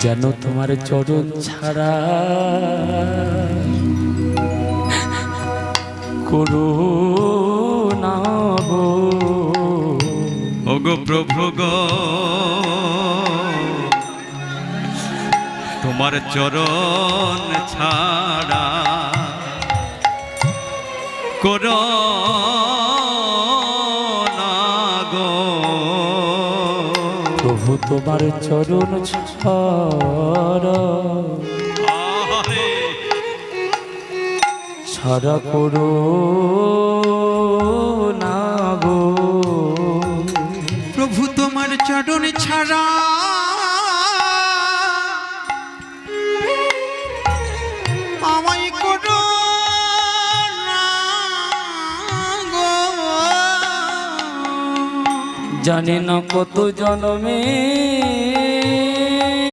যেন তোমার চরণ ছাড়া করুণা গো। ওগো প্রভু গো তোমার চরণ ছাড়া করুণা গো। প্রভু তোমার চরণ ছাড়া ছাড়া করুণা গো। প্রভু তোমার চরণ ছাড়া আমায় করো না গো। জানি না কত জন্মে